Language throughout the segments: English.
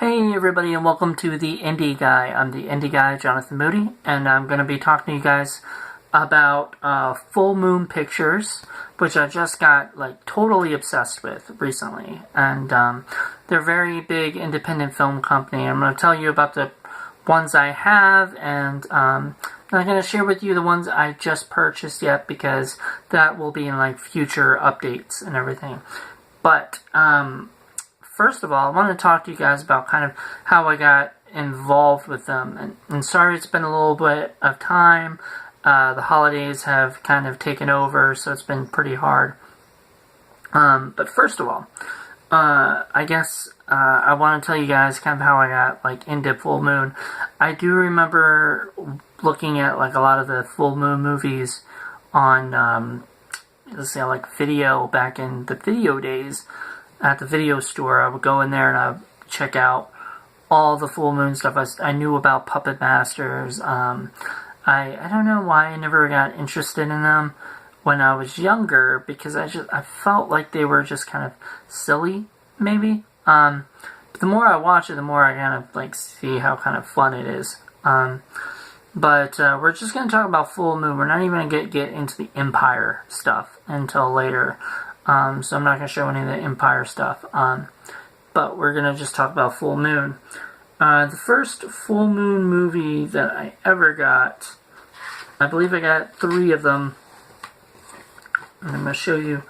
Hey everybody, and welcome to the Indie Guy. I'm the Indie Guy, Jonathan Moody, and I'm going to be talking to you guys about Full Moon Pictures, which I just got totally obsessed with recently. And they're a very big independent film company. I'm going to tell you about the ones I have, and I'm not going to share with you the ones I just purchased yet, because that will be in future updates and everything. But first of all, I want to talk to you guys about kind of how I got involved with them. And sorry it's been a little bit of time. The holidays have kind of taken over, so it's been pretty hard. But first of all, I guess I want to tell you guys kind of how I got into Full Moon. I do remember looking at a lot of the Full Moon movies on let's say video back in the video days. At the video store, I would go in there and I would check out all the Full Moon stuff. I knew about Puppet Masters. I don't know why I never got interested in them when I was younger, because I felt like they were just kind of silly, maybe. But the more I watch it, the more I kind of see how kind of fun it is. But we're just going to talk about Full Moon. We're not even going to get into the Empire stuff until later. So I'm not going to show any of the Empire stuff. But we're going to just talk about Full Moon. The first Full Moon movie that I ever got, I believe I got 3 of them. And I'm going to show you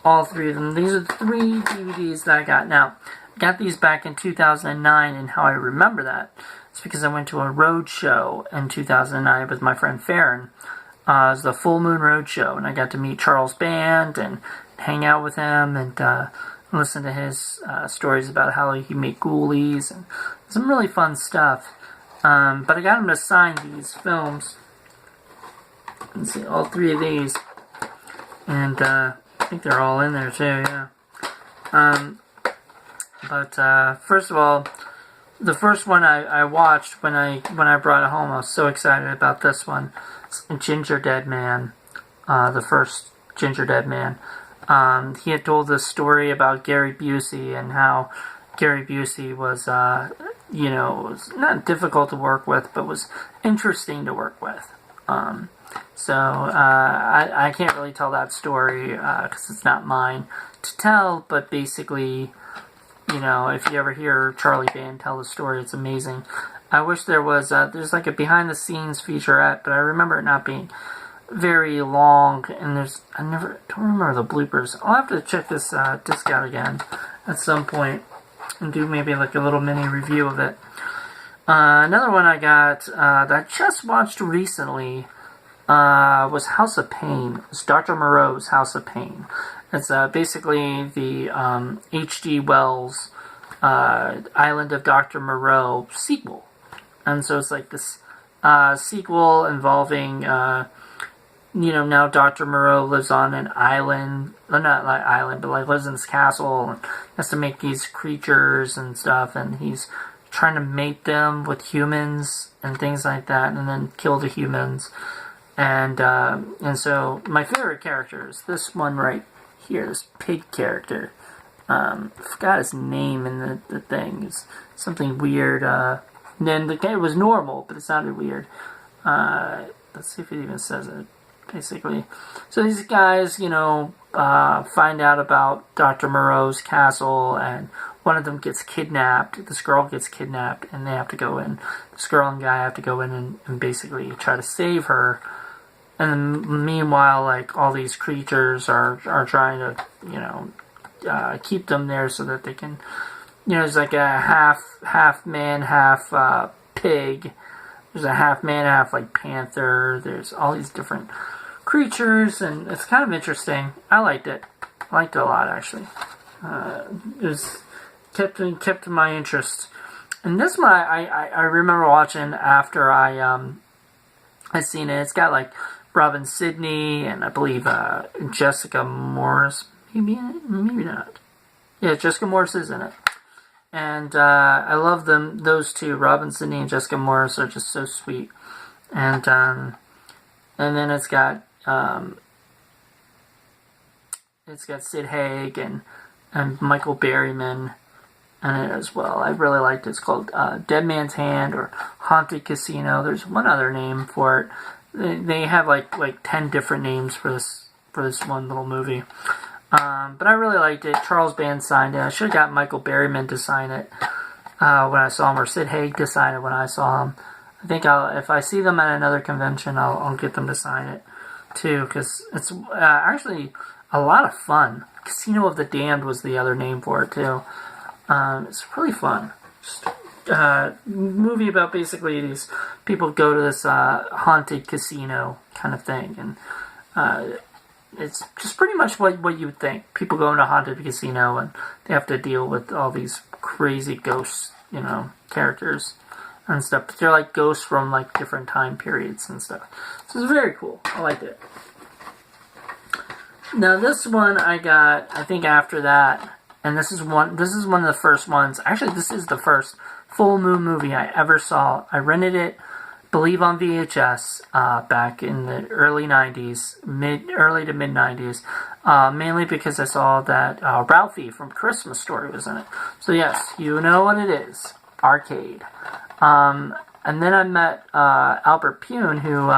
all 3 of them. These are the 3 DVDs that I got. Now, I got these back in 2009, and how I remember that is because I went to a road show in 2009 with my friend Farron. It was the Full Moon Road Show, and I got to meet Charles Band and hang out with him and listen to his stories about how he made ghoulies and some really fun stuff. But I got him to sign these films. Let's see, all 3 of these. And I think they're all in there too, yeah. But first of all, the first one I watched when I brought it home, I was so excited about this one. It's Gingerdead Man, the first Gingerdead Man. He had told this story about Gary Busey and how Gary Busey was, was not difficult to work with, but was interesting to work with. So I can't really tell that story because it's not mine to tell, but basically, if you ever hear Charlie Band tell the story, it's amazing. I wish there was, there's a behind-the-scenes featurette, but I remember it not being very long, and I don't remember the bloopers. I'll have to check this disc out again at some point and do maybe a little mini review of it. Another one I got that I just watched recently was House of Pain. It's Dr. Moreau's House of Pain. It's basically the H.G. Wells Island of Dr. Moreau sequel. And so it's this sequel involving now Dr. Moreau lives on an island, well, not island, but lives in this castle, and has to make these creatures and stuff, and he's trying to mate them with humans and things like that, and then kill the humans. And so my favorite character is this one right here, this pig character. I forgot his name in the thing. It's something weird. Then the guy was normal, but it sounded weird. Let's see if it even says it. Basically, so these guys, find out about Dr. Moreau's castle, and one of them gets kidnapped. This girl gets kidnapped, and they have to go in. This girl and guy have to go in and basically try to save her. And then, meanwhile, all these creatures are trying to, keep them there so that they can, there's a half man, half pig. There's a half man, half panther. There's all these different creatures, and it's kind of interesting. I liked it. I liked it a lot, actually. It was kept my interest. And this one I remember watching after I seen it. It's got Robin Sidney and I believe Jessica Morris. Maybe in it, maybe not. Yeah, Jessica Morris is in it. And I love them. Those two, Robin Sidney and Jessica Morris, are just so sweet. And then it's got Sid Haig and Michael Berryman in it as well. I really liked it. It's called Dead Man's Hand or Haunted Casino. There's one other name for it. They have like 10 different names for this one little movie. But I really liked it. Charles Band signed it. I should have got Michael Berryman to sign it when I saw him, or Sid Haig to sign it when I saw him. I think if I see them at another convention, I'll get them to sign it too, because it's actually a lot of fun. Casino of the Damned was the other name for it too. It's really fun. Just movie about basically these people go to this haunted casino kind of thing, and it's just pretty much what you would think. People go into a haunted casino and they have to deal with all these crazy ghosts, characters and stuff. But they're like ghosts from like different time periods and stuff. So it's very cool. I liked it. Now this one I got, I think after that, and this is one of the first ones. Actually, this is the first full moon movie I ever saw. I rented it, I believe, on VHS back in the early 90s, early to mid 90s, mainly because I saw that Ralphie from Christmas Story was in it. So yes, you know what it is, arcade. And then I met Albert Pune, who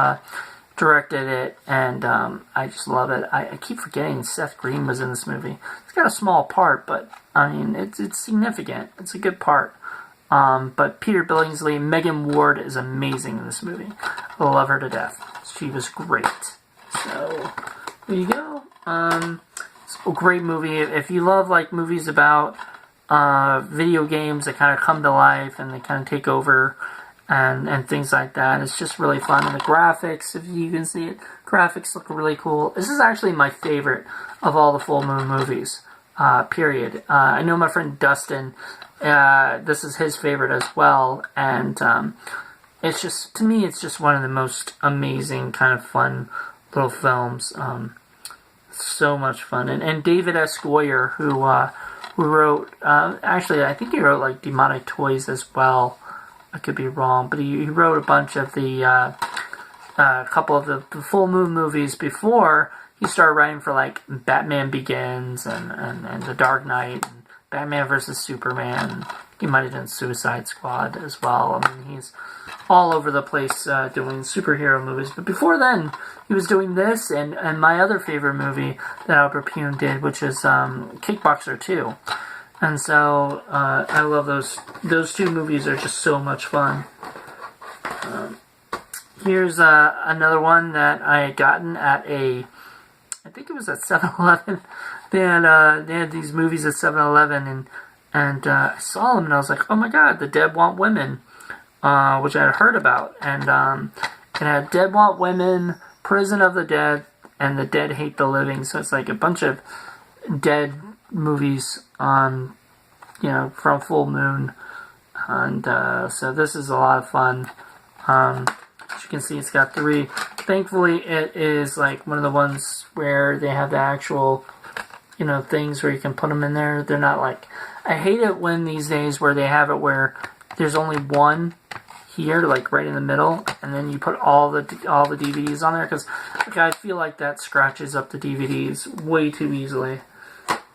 directed it, and I just love it. I keep forgetting Seth Green was in this movie. He's got a small part, but I mean, it's significant. It's a good part. But Peter Billingsley, Megan Ward is amazing in this movie. I love her to death. She was great. So there you go. It's a great movie. If you love like movies about video games that kind of come to life and they kind of take over and things like that, it's just really fun. And the graphics, if you can see it, graphics look really cool. This is actually my favorite of all the full moon movies. Period. I know my friend Dustin, this is his favorite as well, and it's just, to me, it's just one of the most amazing kind of fun little films. So much fun. And David S. Goyer, who wrote, actually I think he wrote like Demonic Toys as well. I could be wrong, but he wrote a bunch of the couple of the full moon movies before he started writing for like Batman Begins and The Dark Knight and Batman vs. Superman. He might have done Suicide Squad as well. I mean, he's all over the place doing superhero movies. But before then, he was doing this and my other favorite movie that Albert Pune did, which is Kickboxer 2. And so I love those two movies. Are just so much fun. Here's another one that I had gotten at I think it was at 7-Eleven. They had these movies at 7-Eleven, and I saw them and I was like, oh my god, The Dead Want Women, which I had heard about, and it had Dead Want Women, Prison of the Dead, and The Dead Hate the Living. So it's like a bunch of dead movies on, from Full Moon, and so this is a lot of fun. As you can see, it's got 3. Thankfully, it is like one of the ones where they have the actual, things where you can put them in there. They're not like, I hate it when these days where they have it where there's only one here, like right in the middle, and then you put all the DVDs on there, because I feel like that scratches up the DVDs way too easily,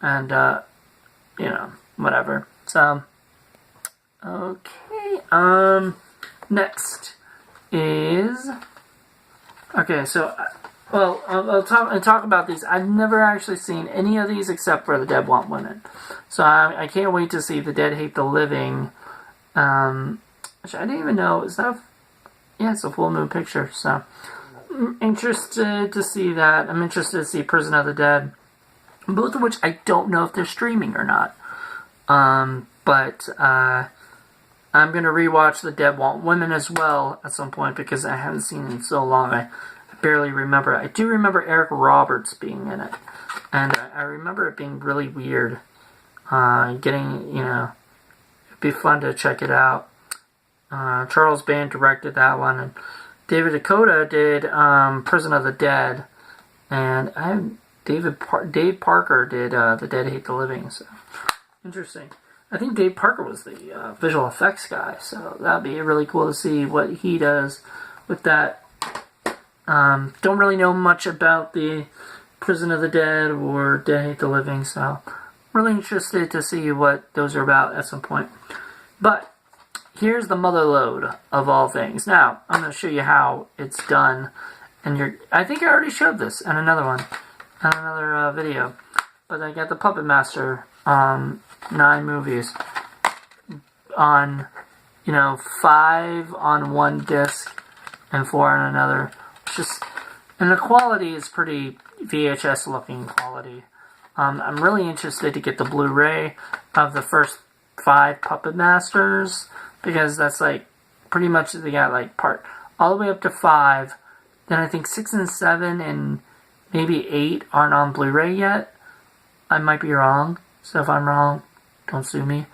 and whatever. So okay, next is, okay, so I'll talk about these. I've never actually seen any of these except for The Dead Want Women, so I can't wait to see The Dead Hate the Living, which I didn't even know, is that it's a Full Moon picture, so I'm interested to see that. I'm interested to see Prison of the Dead, both of which I don't know if they're streaming or not, but I'm going to rewatch The Dead Want Women as well at some point, because I haven't seen it in so long. I barely remember. I do remember Eric Roberts being in it, and I remember it being really weird. It'd be fun to check it out. Charles Band directed that one, and David Dakota did Prison of the Dead, and Dave Parker did The Dead Hate the Living. So interesting. I think Dave Parker was the visual effects guy, so that'd be really cool to see what he does with that. Don't really know much about the Prison of the Dead or Dead Hate the Living, so really interested to see what those are about at some point. But here's the Motherlode of all things. Now, I'm going to show you how it's done. And I think I already showed this in another one, in another video. But I got the Puppet Master 9 movies on, 5 on one disc and 4 on another. And the quality is pretty VHS looking quality. I'm really interested to get the Blu-ray of the first 5 Puppet Masters, because that's like pretty much they got like part all the way up to 5. Then I think 6 and 7 and maybe 8 aren't on Blu-ray yet. I might be wrong, so if I'm wrong, don't sue me.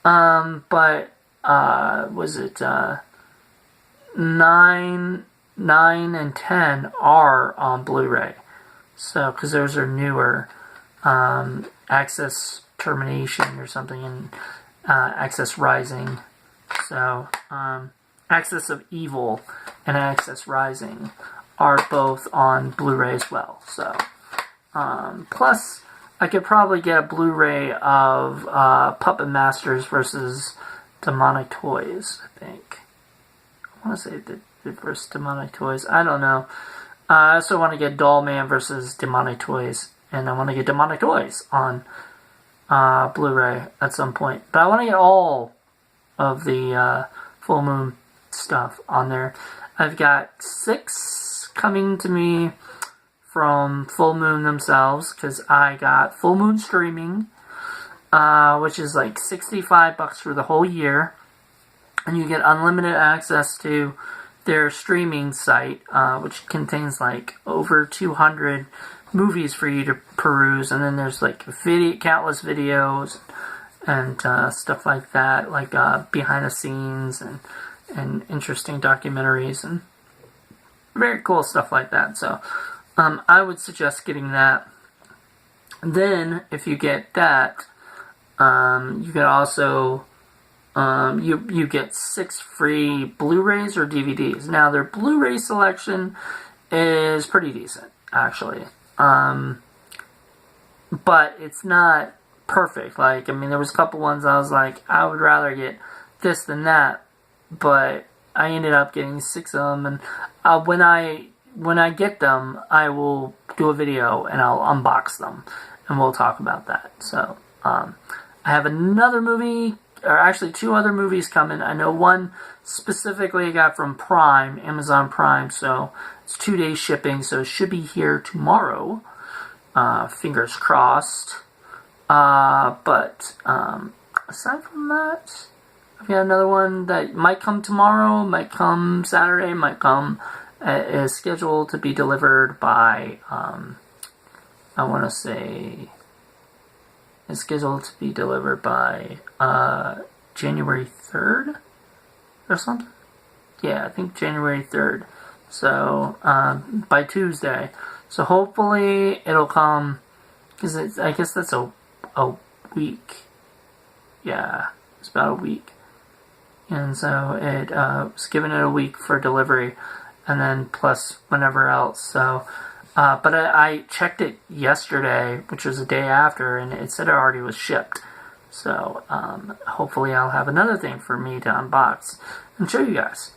But was it 9 and 10 are on Blu-ray. So, because those are newer. Access Termination or something, and Access Rising. So, Access of Evil and Access Rising are both on Blu-ray as well. So, plus, I could probably get a Blu-ray of Puppet Masters versus Demonic Toys, I think. I want to say the versus Demonic Toys. I don't know. I also want to get Doll Man versus Demonic Toys. And I want to get Demonic Toys on Blu-ray at some point. But I want to get all of the Full Moon stuff on there. I've got 6 coming to me from Full Moon themselves, because I got Full Moon Streaming, which is like $65 for the whole year. And you get unlimited access to their streaming site, which contains like over 200 movies for you to peruse, and then there's like countless videos and stuff like that, like behind the scenes and interesting documentaries and very cool stuff like that. So I would suggest getting that. Then if you get that, you can also you get 6 free Blu-rays or DVDs. Now their Blu-ray selection is pretty decent, actually. But it's not perfect. Like, I mean, there was a couple ones I was like, I would rather get this than that. But I ended up getting 6 of them, and when I get them, I will do a video and I'll unbox them, and we'll talk about that. So, I have another movie, or actually 2 other movies coming. I know one specifically I got from Prime, Amazon Prime, so it's 2 days shipping, so it should be here tomorrow. Fingers crossed. But aside from that, I've got another one that might come tomorrow, might come Saturday, might come, is scheduled to be delivered by, I want to say, is scheduled to be delivered by January 3rd or something. Yeah, I think January 3rd. So, by Tuesday. So hopefully it'll come, because I guess that's a week. Yeah, it's about a week. And so it was given it a week for delivery, and then plus whenever else. So, but I checked it yesterday, which was the day after, and it said it already was shipped. So hopefully I'll have another thing for me to unbox and show you guys.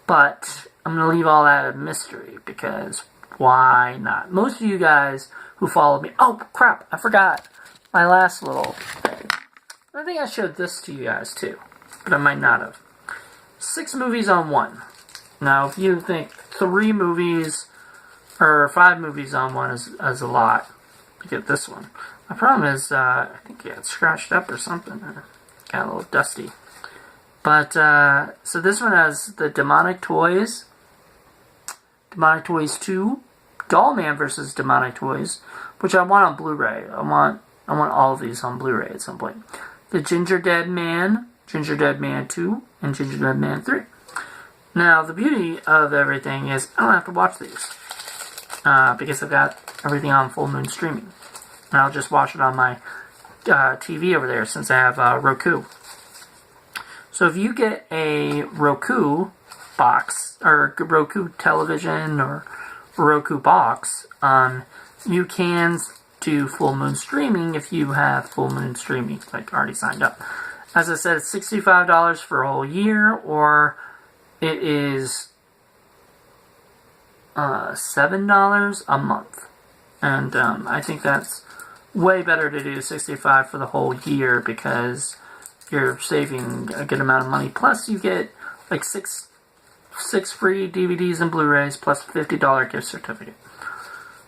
But I'm going to leave all that a mystery, because why not? Most of you guys who follow me... Oh, crap, I forgot my last little thing. I think I showed this to you guys too, but I might not have. 6 movies on one. Now, if you think 3 movies or 5 movies on one is a lot, you get this one. The problem is, I think it got scratched up or something. Got a little dusty. But, so this one has the Demonic Toys, Demonic Toys 2, Doll Man vs. Demonic Toys, which I want on Blu-ray. I want all of these on Blu-ray at some point. The Gingerdead Man, Gingerdead Man 2, and Gingerdead Man 3. Now, the beauty of everything is I don't have to watch these, because I've got everything on Full Moon Streaming. And I'll just watch it on my TV over there, since I have Roku. So if you get a Roku box, or Roku television, or Roku box, you can to Full Moon Streaming if you have Full Moon Streaming, like already signed up. As I said, it's $65 for a whole year, or it is $7 a month. And I think that's way better to do $65 for the whole year, because you're saving a good amount of money. Plus, you get like six free DVDs and Blu-rays plus a $50 gift certificate.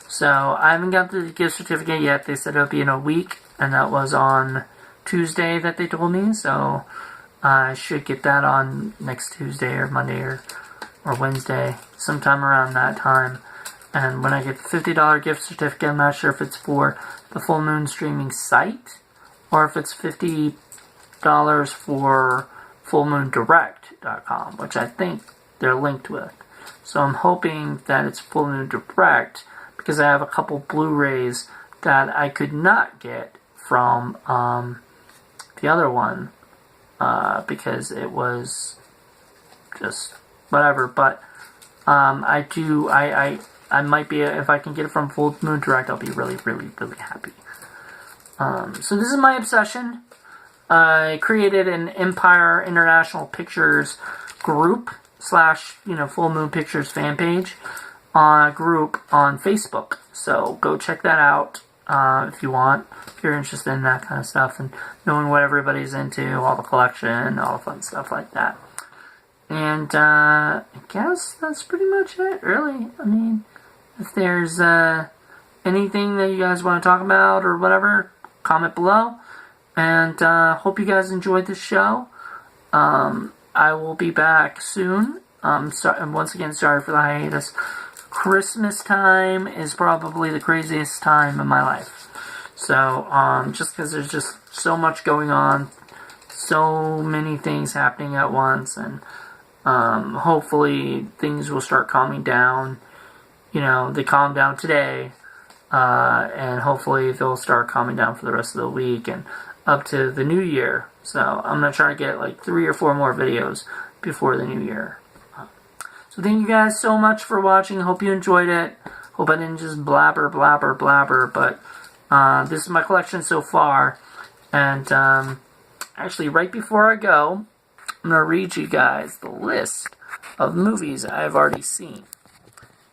So I haven't got the gift certificate yet. They said it'll be in a week, and that was on Tuesday that they told me. So I should get that on next Tuesday or Monday or Wednesday, sometime around that time. And when I get the $50 gift certificate, I'm not sure if it's for the Full Moon Streaming site or if it's $50 for fullmoondirect.com, which I think they're linked with. So I'm hoping that it's Full Moon Direct, because I have a couple Blu-rays that I could not get from the other one because it was just whatever. But I might be, if I can get it from Full Moon Direct, I'll be really, really, really happy. So this is my obsession. I created an Empire International Pictures group / Full Moon Pictures fan page group on Facebook. So go check that out if you want, if you're interested in that kind of stuff and knowing what everybody's into, all the collection, all the fun stuff like that. And I guess that's pretty much it, really. I mean, if there's anything that you guys want to talk about or whatever, comment below. And hope you guys enjoyed this show. I will be back soon. And once again, sorry for the hiatus. Christmas time is probably the craziest time of my life. So, just because there's just so much going on, so many things happening at once, and hopefully things will start calming down. You know, they calmed down today, and hopefully they'll start calming down for the rest of the week and up to the new year. So I'm going to try to get like 3 or 4 more videos before the new year. So thank you guys so much for watching. Hope you enjoyed it. Hope I didn't just blabber, but this is my collection so far. And actually, right before I go, I'm going to read you guys the list of movies I've already seen.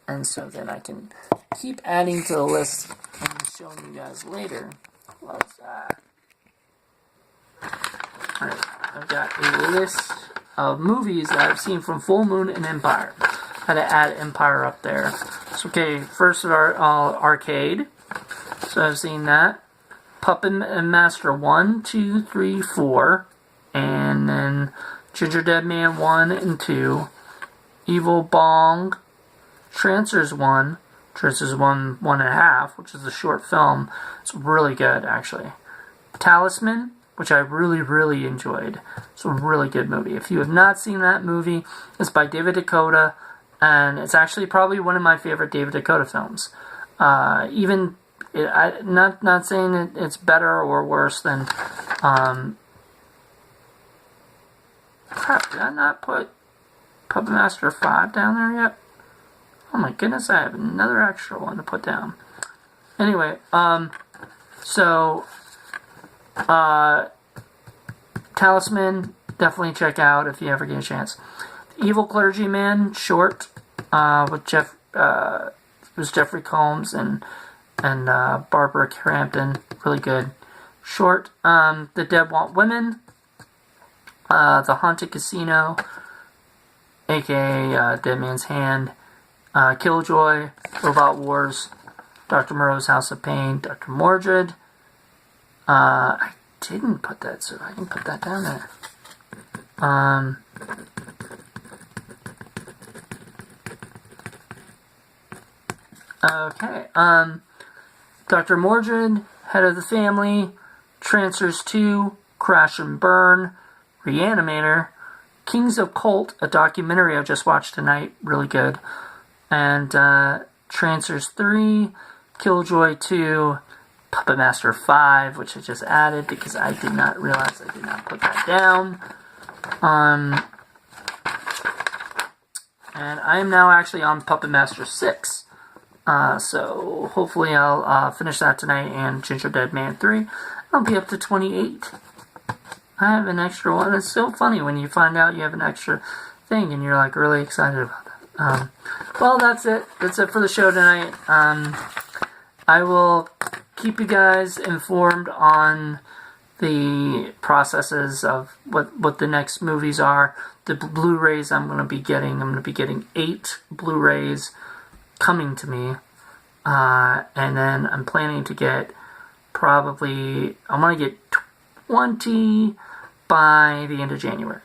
And so then I can keep adding to the list and showing you guys later. What's that? Alright, I've got a list of movies that I've seen from Full Moon and Empire. Had to add Empire up there. So, okay, first of all, Arcade. So I've seen that. Puppet Master 1, 2, 3, 4. And then Gingerdead Man 1 and 2. Evil Bong. Trancers 1. Trancers 1, 1.5, which is a short film. It's really good, actually. Talisman, which I really, really enjoyed. It's a really good movie. If you have not seen that movie, it's by David Dakota, and it's actually probably one of my favorite David Dakota films. Not saying it's better or worse than... crap, did I not put Puppet Master 5 down there yet? Oh my goodness, I have another extra one to put down. Anyway, Talisman, definitely check out if you ever get a chance. Evil Clergyman, short, with Jeffrey Combs and Barbara Crampton, really good. Short, The Dead Want Women, The Haunted Casino, aka Dead Man's Hand, Killjoy, Robot Wars, Dr. Moreau's House of Pain, Dr. Mordred. I didn't put that, so I can put that down there. Okay, Dr. Mordred, Head of the Family, Trancers 2, Crash and Burn, Reanimator, Kings of Cult, a documentary I just watched tonight, really good, and Trancers 3, Killjoy 2, Puppet Master 5, which I just added because I did not realize I did not put that down. And I am now actually on Puppet Master 6. So hopefully I'll finish that tonight, and Gingerdead Man 3. I'll be up to 28. I have an extra one. It's so funny when you find out you have an extra thing and you're like really excited about that. Well, that's it. That's it for the show tonight. I will keep you guys informed on the processes of what the next movies are. The Blu-rays I'm going to be getting. I'm going to be getting 8 Blu-rays coming to me. And then I'm planning to get I'm going to get 20 by the end of January.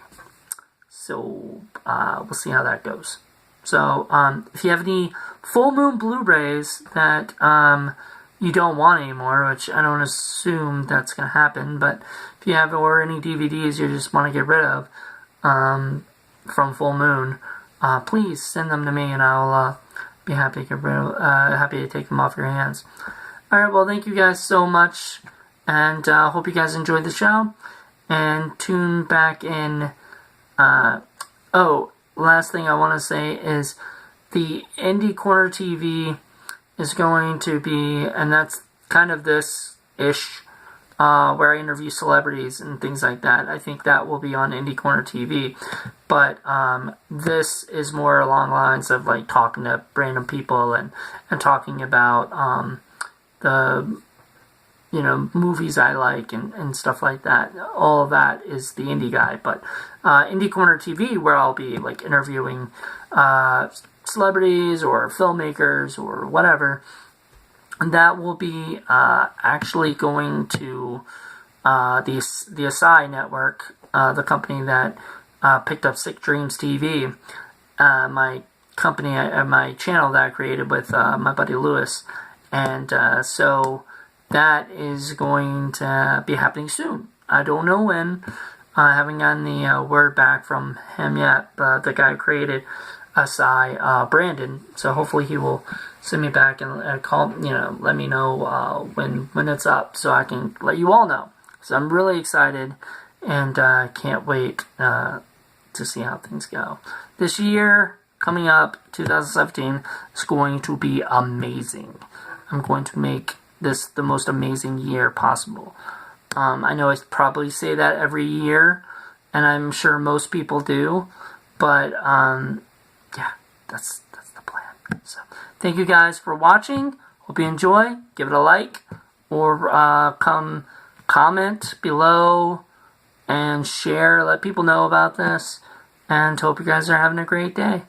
So, we'll see how that goes. So, if you have any full moon Blu-rays that you don't want anymore, which I don't assume that's going to happen, but if you have, or any DVDs you just want to get rid of from Full Moon, please send them to me, and I'll be happy to happy to take them off your hands. All right, well, thank you guys so much, and hope you guys enjoyed the show. And tune back in. Last thing I want to say is the Indie Corner TV is going to be, and that's kind of this-ish, where I interview celebrities and things like that. I think that will be on Indie Corner TV. But this is more along the lines of like talking to random people and talking about the movies I like and stuff like that. All of that is the Indie Guy. But Indie Corner TV, where I'll be like interviewing celebrities or filmmakers or whatever, that will be actually going to the Asai network, the company that picked up Sick Dreams TV, my company, my channel that I created with my buddy Lewis. And so that is going to be happening soon. I don't know when. I haven't gotten the word back from him yet, but the guy who created Asai, Brandon. So hopefully he will send me back and call, let me know when it's up, so I can let you all know. So I'm really excited, and can't wait to see how things go. This year, coming up, 2017, is going to be amazing. I'm going to make this the most amazing year possible. I know I probably say that every year, and I'm sure most people do, but yeah, that's the plan. So thank you guys for watching. Hope you enjoy. Give it a like, or come comment below and share. Let people know about this, and hope you guys are having a great day.